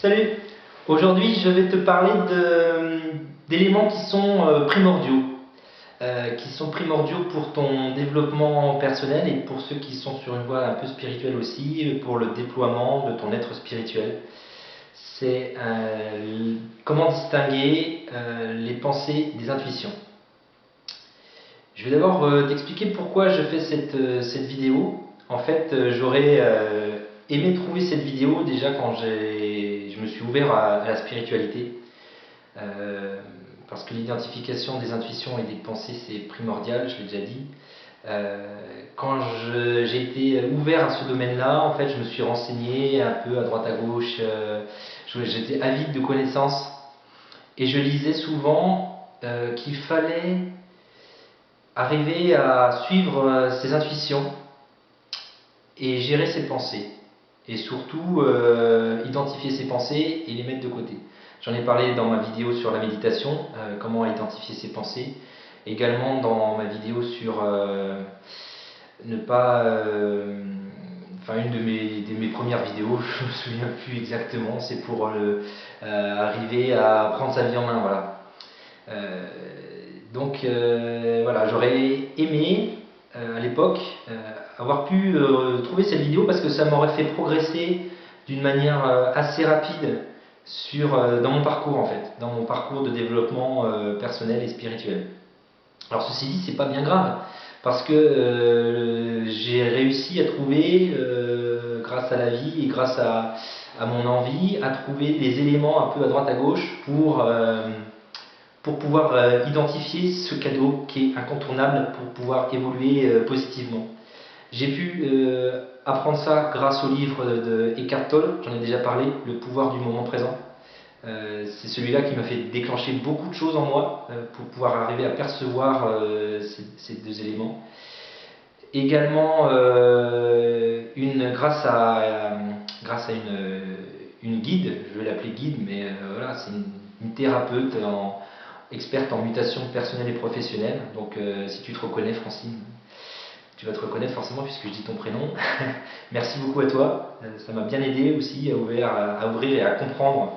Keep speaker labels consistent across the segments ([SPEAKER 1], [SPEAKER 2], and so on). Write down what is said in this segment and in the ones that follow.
[SPEAKER 1] Salut! Aujourd'hui, je vais te parler d'éléments qui sont primordiaux pour ton développement personnel et pour ceux qui sont sur une voie un peu spirituelle aussi, pour le déploiement de ton être spirituel. C'est comment distinguer les pensées des intuitions. Je vais d'abord t'expliquer pourquoi je fais cette vidéo. En fait, j'aurais aimé trouver cette vidéo déjà quand je me suis ouvert à la spiritualité. Parce que l'identification des intuitions et des pensées, c'est primordial, je l'ai déjà dit. Quand j'ai été ouvert à ce domaine-là, en fait, je me suis renseigné un peu à droite à gauche. J'étais avide de connaissances et je lisais souvent qu'il fallait arriver à suivre ses intuitions et gérer ses pensées. Et surtout, identifier ses pensées et les mettre de côté. J'en ai parlé dans ma vidéo sur la méditation, comment identifier ses pensées. Également dans ma vidéo sur ne pas... Enfin, une de mes premières vidéos, je ne me souviens plus exactement, c'est pour arriver à prendre sa vie en main. Voilà. Donc voilà, j'aurais aimé à l'époque avoir pu trouver cette vidéo parce que ça m'aurait fait progresser d'une manière assez rapide dans mon parcours en fait, dans mon parcours de développement personnel et spirituel. Alors ceci dit, c'est pas bien grave parce que j'ai réussi à trouver, grâce à la vie et grâce à mon envie, à trouver des éléments un peu à droite à gauche pour pouvoir identifier ce cadeau qui est incontournable pour pouvoir évoluer positivement. J'ai pu apprendre ça grâce au livre de Eckhart Tolle, j'en ai déjà parlé, Le pouvoir du moment présent. C'est celui-là qui m'a fait déclencher beaucoup de choses en moi pour pouvoir arriver à percevoir ces deux éléments. Également, grâce à une guide, je vais l'appeler guide, mais voilà, c'est une thérapeute experte en mutation personnelle et professionnelle. Donc si tu te reconnais, Francine, tu vas te reconnaître forcément puisque je dis ton prénom. Merci beaucoup à toi, ça m'a bien aidé aussi à ouvrir et à comprendre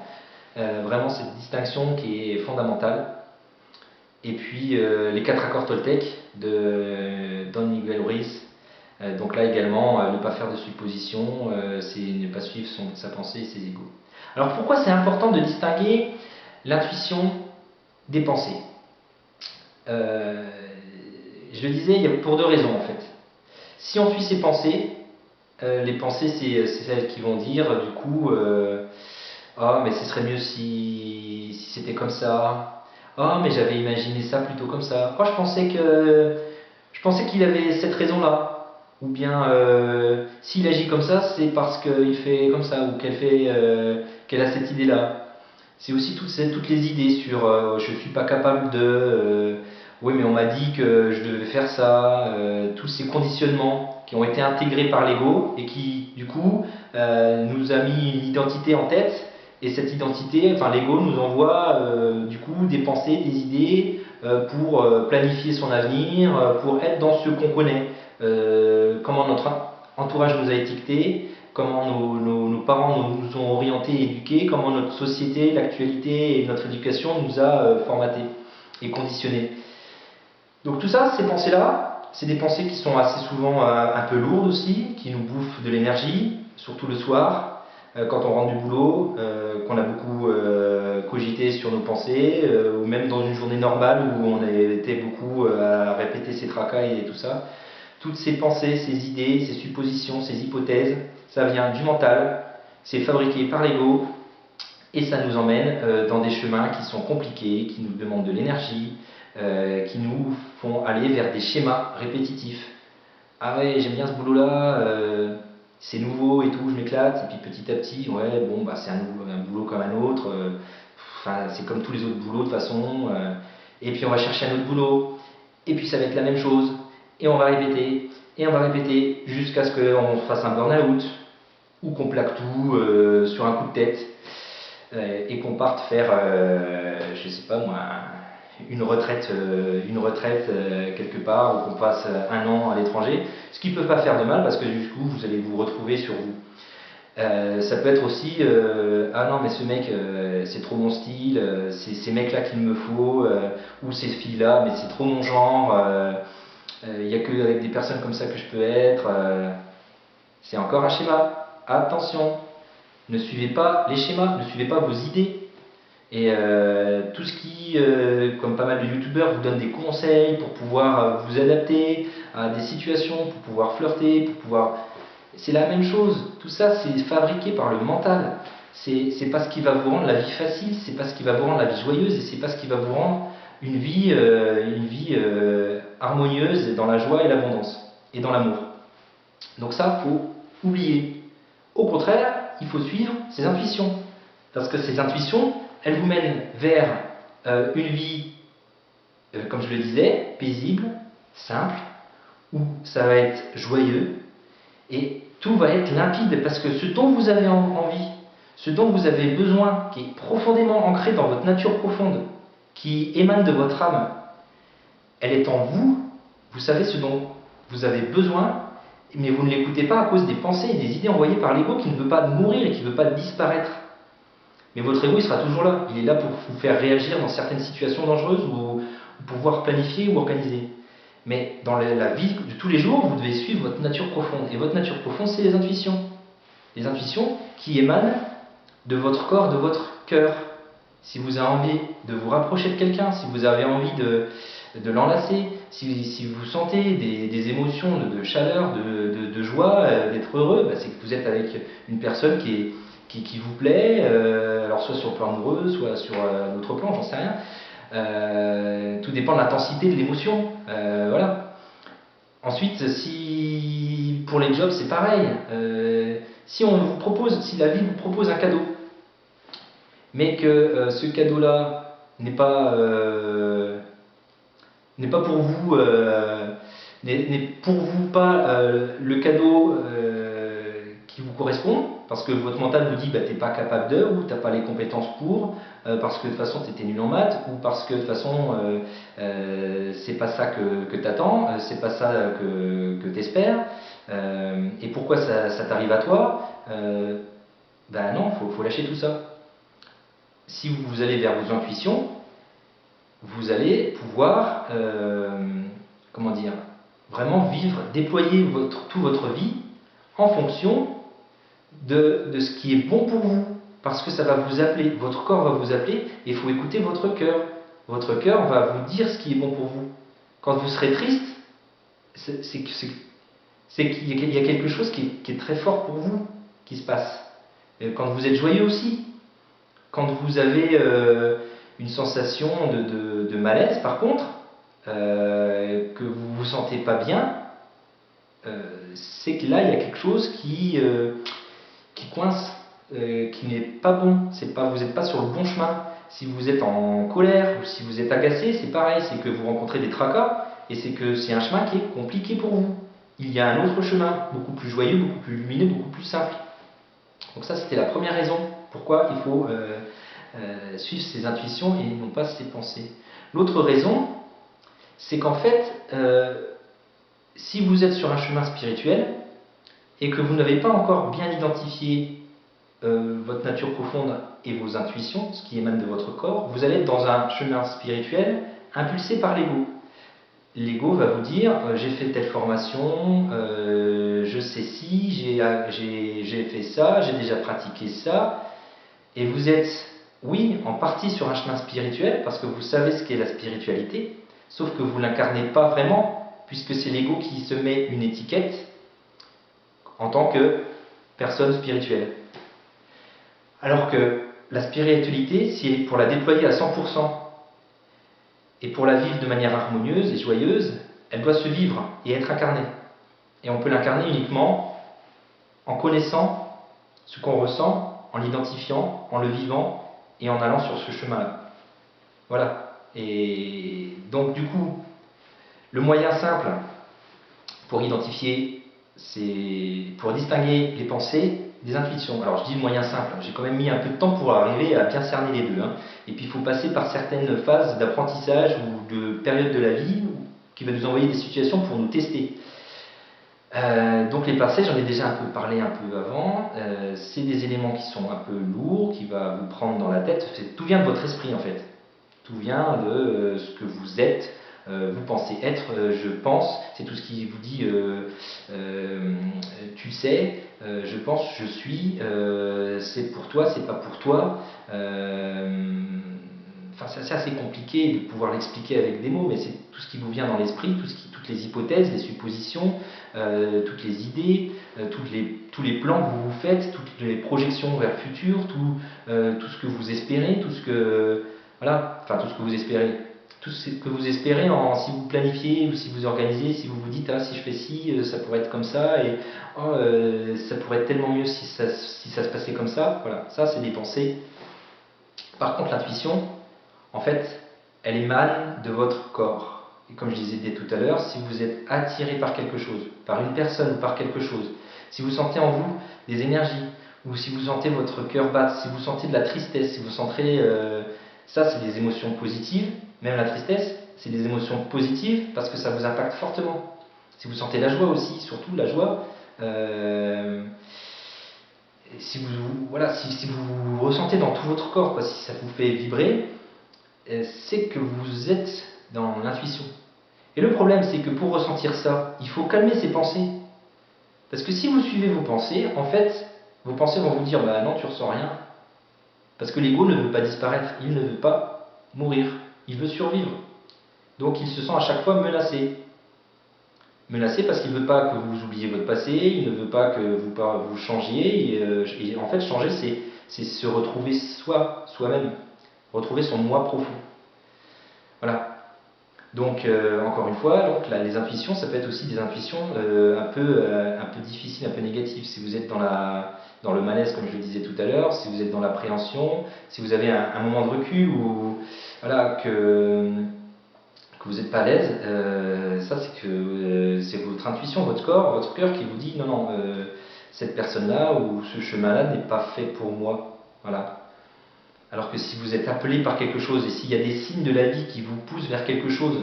[SPEAKER 1] vraiment cette distinction qui est fondamentale. Et puis les 4 accords Toltec de Don Miguel Ruiz. Donc là également, ne pas faire de suppositions, c'est ne pas suivre sa pensée et ses égos. Alors pourquoi c'est important de distinguer l'intuition des pensées? Je le disais, il y a pour deux raisons en fait. Si on suit ses pensées, les pensées c'est celles qui vont dire du coup ah mais ce serait mieux si c'était comme ça. Ah mais j'avais imaginé ça plutôt comme ça. Oh je pensais qu'il avait cette raison-là. Ou bien s'il agit comme ça, c'est parce qu'il fait comme ça ou qu'elle a cette idée-là. C'est aussi toutes les idées sur je suis pas capable de oui mais on m'a dit que je devais faire ça, tous ces conditionnements qui ont été intégrés par l'ego et qui du coup nous a mis une identité en tête et cette identité, enfin l'ego nous envoie du coup des pensées, des idées pour planifier son avenir, pour être dans ce qu'on connaît, comment notre entourage nous a étiquetés, comment nos parents nous ont orientés et éduqués, comment notre société, l'actualité et notre éducation nous a formatés et conditionnés. Donc tout ça, ces pensées-là, c'est des pensées qui sont assez souvent un peu lourdes aussi, qui nous bouffent de l'énergie, surtout le soir, quand on rentre du boulot, qu'on a beaucoup cogité sur nos pensées, ou même dans une journée normale où on a été beaucoup à répéter ses tracas et tout ça. Toutes ces pensées, ces idées, ces suppositions, ces hypothèses, ça vient du mental, c'est fabriqué par l'ego et ça nous emmène dans des chemins qui sont compliqués, qui nous demandent de l'énergie, qui nous font aller vers des schémas répétitifs. Ah ouais, j'aime bien ce boulot-là, c'est nouveau et tout, je m'éclate, et puis petit à petit, ouais, bon, bah, c'est un boulot comme un autre, enfin, c'est comme tous les autres boulots de toute façon, et puis on va chercher un autre boulot, et puis ça va être la même chose, et on va répéter, jusqu'à ce qu'on fasse un burn-out, ou qu'on plaque tout sur un coup de tête, et qu'on parte faire, je sais pas moi, une retraite quelque part, ou qu'on passe un an à l'étranger, ce qui ne peut pas faire de mal, parce que du coup, vous allez vous retrouver sur vous. Ça peut être aussi ah non mais ce mec c'est trop mon style, c'est ces mecs là qu'il me faut, ou ces filles là mais c'est trop mon genre, il n'y a que avec des personnes comme ça que je peux être. C'est encore un schéma. Attention, ne suivez pas les schémas, ne suivez pas vos idées. Et tout ce qui, comme pas mal de youtubeurs, vous donne des conseils pour pouvoir vous adapter à des situations, pour pouvoir flirter, pour pouvoir... C'est la même chose. Tout ça, c'est fabriqué par le mental. C'est pas ce qui va vous rendre la vie facile, c'est pas ce qui va vous rendre la vie joyeuse, et c'est pas ce qui va vous rendre une vie harmonieuse dans la joie et l'abondance, et dans l'amour. Donc ça, faut oublier. Au contraire, il faut suivre ses intuitions. Parce que ces intuitions, elles vous mènent vers une vie, comme je le disais, paisible, simple, où ça va être joyeux, et tout va être limpide, parce que ce dont vous avez envie, ce dont vous avez besoin, qui est profondément ancré dans votre nature profonde, qui émane de votre âme, elle est en vous, vous savez ce dont vous avez besoin, mais vous ne l'écoutez pas à cause des pensées et des idées envoyées par l'ego qui ne veut pas mourir et qui ne veut pas disparaître. Mais votre ego, il sera toujours là. Il est là pour vous faire réagir dans certaines situations dangereuses ou pour pouvoir planifier ou organiser. Mais dans la vie de tous les jours, vous devez suivre votre nature profonde. Et votre nature profonde, c'est les intuitions. Les intuitions qui émanent de votre corps, de votre cœur. Si vous avez envie de vous rapprocher de quelqu'un, si vous avez envie de l'enlacer, si vous sentez des émotions de chaleur, de joie, d'être heureux, bah, c'est que vous êtes avec une personne qui vous plaît, alors soit sur le plan amoureux, soit sur un autre plan, j'en sais rien. Tout dépend de l'intensité de l'émotion. Voilà. Ensuite, si pour les jobs c'est pareil, si on vous propose, si la vie vous propose un cadeau, mais que ce cadeau-là n'est pas pour vous, n'est pour vous pas le cadeau qui vous correspond, parce que votre mental vous dit bah, t'es pas capable de, ou t'as pas les compétences pour, parce que de toute façon t'étais nul en maths, ou parce que de toute façon c'est pas ça que t'attends, c'est pas ça que t'espères, et pourquoi ça t'arrive à toi. Ben non, faut lâcher tout ça. Si vous allez vers vos intuitions, vous allez pouvoir, comment dire, vraiment vivre, déployer toute votre vie en fonction de ce qui est bon pour vous. Parce que ça va vous appeler, votre corps va vous appeler, et il faut écouter votre cœur. Votre cœur va vous dire ce qui est bon pour vous. Quand vous serez triste, c'est qu'il y a quelque chose qui est très fort pour vous, qui se passe. Quand vous êtes joyeux aussi, quand vous avez une sensation de malaise, par contre, que vous ne vous sentez pas bien, c'est que là, il y a quelque chose qui coince, qui n'est pas bon. Vous n'êtes pas sur le bon chemin. Si vous êtes en colère ou si vous êtes agacé, c'est pareil, c'est que vous rencontrez des tracas et c'est que c'est un chemin qui est compliqué pour vous. Il y a un autre chemin, beaucoup plus joyeux, beaucoup plus lumineux, beaucoup plus simple. Donc ça, c'était la première raison pourquoi il faut suivre ses intuitions et non pas ses pensées. L'autre raison, c'est qu'en fait, si vous êtes sur un chemin spirituel et que vous n'avez pas encore bien identifié votre nature profonde et vos intuitions, ce qui émane de votre corps, vous allez être dans un chemin spirituel impulsé par l'ego. L'ego va vous dire j'ai fait telle formation, je sais si, j'ai fait ça, j'ai déjà pratiqué ça, et vous êtes, oui, en partie sur un chemin spirituel parce que vous savez ce qu'est la spiritualité, sauf que vous ne l'incarnez pas vraiment, puisque c'est l'ego qui se met une étiquette en tant que personne spirituelle. Alors que la spiritualité, c'est pour la déployer à 100%. Et pour la vivre de manière harmonieuse et joyeuse, elle doit se vivre et être incarnée. Et on peut l'incarner uniquement en connaissant ce qu'on ressent, en l'identifiant, en le vivant et en allant sur ce chemin-là. Voilà. Et donc du coup, le moyen simple pour identifier, pour distinguer les pensées des intuitions. Alors je dis le moyen simple, j'ai quand même mis un peu de temps pour arriver à bien cerner les deux. Et puis il faut passer par certaines phases d'apprentissage ou de périodes de la vie qui va nous envoyer des situations pour nous tester. Donc les passés, j'en ai déjà un peu parlé un peu avant, c'est des éléments qui sont un peu lourds, qui va vous prendre dans la tête, tout vient de votre esprit en fait, tout vient de ce que vous êtes, vous pensez être, je pense, c'est tout ce qui vous dit tu sais, je pense, je suis, c'est pour toi, c'est pas pour toi. Enfin, c'est assez compliqué de pouvoir l'expliquer avec des mots, mais c'est tout ce qui vous vient dans l'esprit, toutes les hypothèses, les suppositions, toutes les idées, tous les plans que vous vous faites, toutes les projections vers le futur, tout ce que vous espérez, tout ce que voilà, enfin tout ce que vous espérez, tout ce que vous espérez si vous planifiez ou si vous organisez, si vous vous dites ah si je fais ci, ça pourrait être comme ça et oh, ça pourrait être tellement mieux si ça se passait comme ça. Voilà, ça c'est des pensées. Par contre, l'intuition, en fait, elle émane de votre corps. Et comme je disais dès tout à l'heure, si vous êtes attiré par quelque chose, par une personne ou par quelque chose, si vous sentez en vous des énergies, ou si vous sentez votre cœur battre, si vous sentez de la tristesse, si vous sentez... ça, c'est des émotions positives. Même la tristesse, c'est des émotions positives parce que ça vous impacte fortement. Si vous sentez la joie aussi, surtout la joie, si vous, voilà, si vous ressentez dans tout votre corps, quoi, si ça vous fait vibrer, c'est que vous êtes dans l'intuition. Et le problème, c'est que pour ressentir ça, il faut calmer ses pensées. Parce que si vous suivez vos pensées, en fait, vos pensées vont vous dire bah non, tu ressens rien. Parce que l'ego ne veut pas disparaître, il ne veut pas mourir, il veut survivre. Donc il se sent à chaque fois menacé. Menacé parce qu'il ne veut pas que vous oubliez votre passé, il ne veut pas que vous changiez. Et en fait, changer, c'est se retrouver soi-même, retrouver son moi profond. Voilà. Donc, encore une fois, donc, là, les intuitions, ça peut être aussi des intuitions un peu difficiles, un peu négatives. Si vous êtes dans le malaise, comme je le disais tout à l'heure, si vous êtes dans l'appréhension, si vous avez un moment de recul où voilà, que vous n'êtes pas à l'aise, ça c'est votre intuition, votre corps, votre cœur qui vous dit non, non, cette personne-là ou ce chemin-là n'est pas fait pour moi. Voilà. Alors que si vous êtes appelé par quelque chose et s'il y a des signes de la vie qui vous poussent vers quelque chose,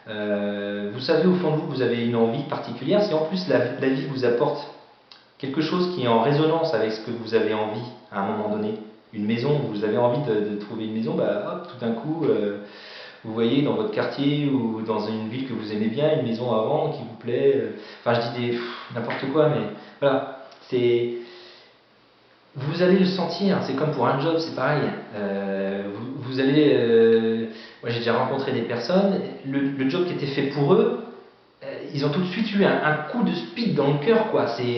[SPEAKER 1] vous savez au fond de vous que vous avez une envie particulière, si en plus la vie vous apporte quelque chose qui est en résonance avec ce que vous avez envie à un moment donné, une maison, vous avez envie de trouver une maison, bah hop, tout d'un coup, vous voyez dans votre quartier ou dans une ville que vous aimez bien, une maison à vendre qui vous plaît, enfin je dis n'importe quoi, mais voilà, c'est... Vous allez le sentir, c'est comme pour un job, c'est pareil. Vous allez. Moi, j'ai déjà rencontré des personnes, le job qui était fait pour eux, ils ont tout de suite eu un coup de speed dans le cœur, quoi. Enfin,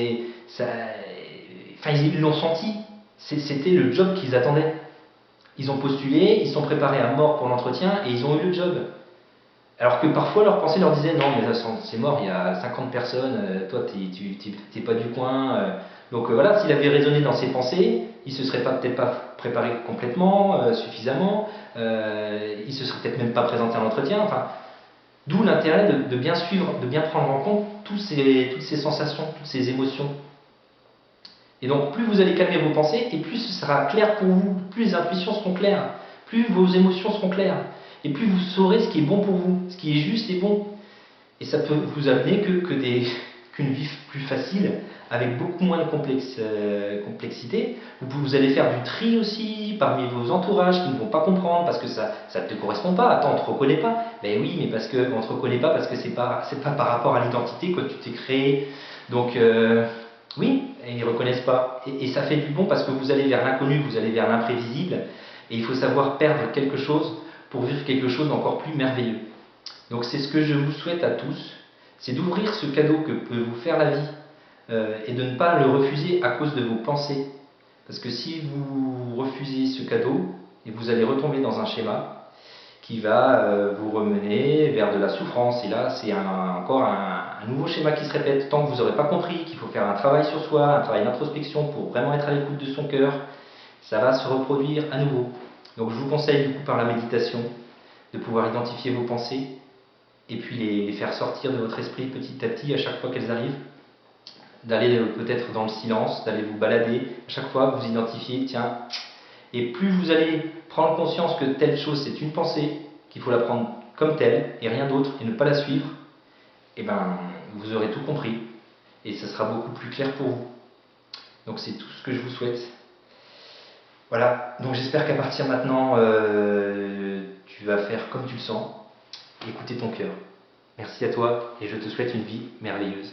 [SPEAKER 1] ils l'ont senti. C'était le job qu'ils attendaient. Ils ont postulé, ils sont préparés à mort pour l'entretien et ils ont eu le job. Alors que parfois leurs pensées leur disaient non mais là c'est mort, il y a 50 personnes, toi t'es pas du coin. Donc voilà, s'il avait raisonné dans ses pensées, il se serait peut-être pas préparé complètement, suffisamment, il se serait peut-être même pas présenté à l'entretien. Enfin, d'où l'intérêt de bien suivre, de bien prendre en compte toutes ces sensations, toutes ces émotions. Et donc plus vous allez calmer vos pensées, et plus ce sera clair pour vous, plus les intuitions seront claires, plus vos émotions seront claires, et plus vous saurez ce qui est bon pour vous, ce qui est juste et bon. Et ça peut vous amener qu'une vie plus facile, avec beaucoup moins de complexité. Vous allez faire du tri aussi parmi vos entourages qui ne vont pas comprendre parce que ça ne te correspond pas. Attends, on ne te reconnaît pas. Ben oui, mais parce qu'on ne te reconnaît pas parce que c'est pas par rapport à l'identité que tu t'es créé. Donc oui, ils ne reconnaissent pas. Et ça fait du bon parce que vous allez vers l'inconnu, vous allez vers l'imprévisible. Et il faut savoir perdre quelque chose pour vivre quelque chose d'encore plus merveilleux. Donc c'est ce que je vous souhaite à tous, c'est d'ouvrir ce cadeau que peut vous faire la vie et de ne pas le refuser à cause de vos pensées. Parce que si vous refusez ce cadeau, et vous allez retomber dans un schéma qui va vous remener vers de la souffrance. Et là, c'est encore un nouveau schéma qui se répète. Tant que vous n'aurez pas compris qu'il faut faire un travail sur soi, un travail d'introspection pour vraiment être à l'écoute de son cœur, ça va se reproduire à nouveau. Donc je vous conseille du coup par la méditation de pouvoir identifier vos pensées et puis les faire sortir de votre esprit petit à petit à chaque fois qu'elles arrivent, d'aller peut-être dans le silence, d'aller vous balader, à chaque fois vous identifiez, tiens, et plus vous allez prendre conscience que telle chose c'est une pensée, qu'il faut la prendre comme telle et rien d'autre et ne pas la suivre, et ben vous aurez tout compris. et ça sera beaucoup plus clair pour vous. Donc c'est tout ce que je vous souhaite. Voilà, donc j'espère qu'à partir de maintenant, tu vas faire comme tu le sens, écouter ton cœur. Merci à toi et je te souhaite une vie merveilleuse.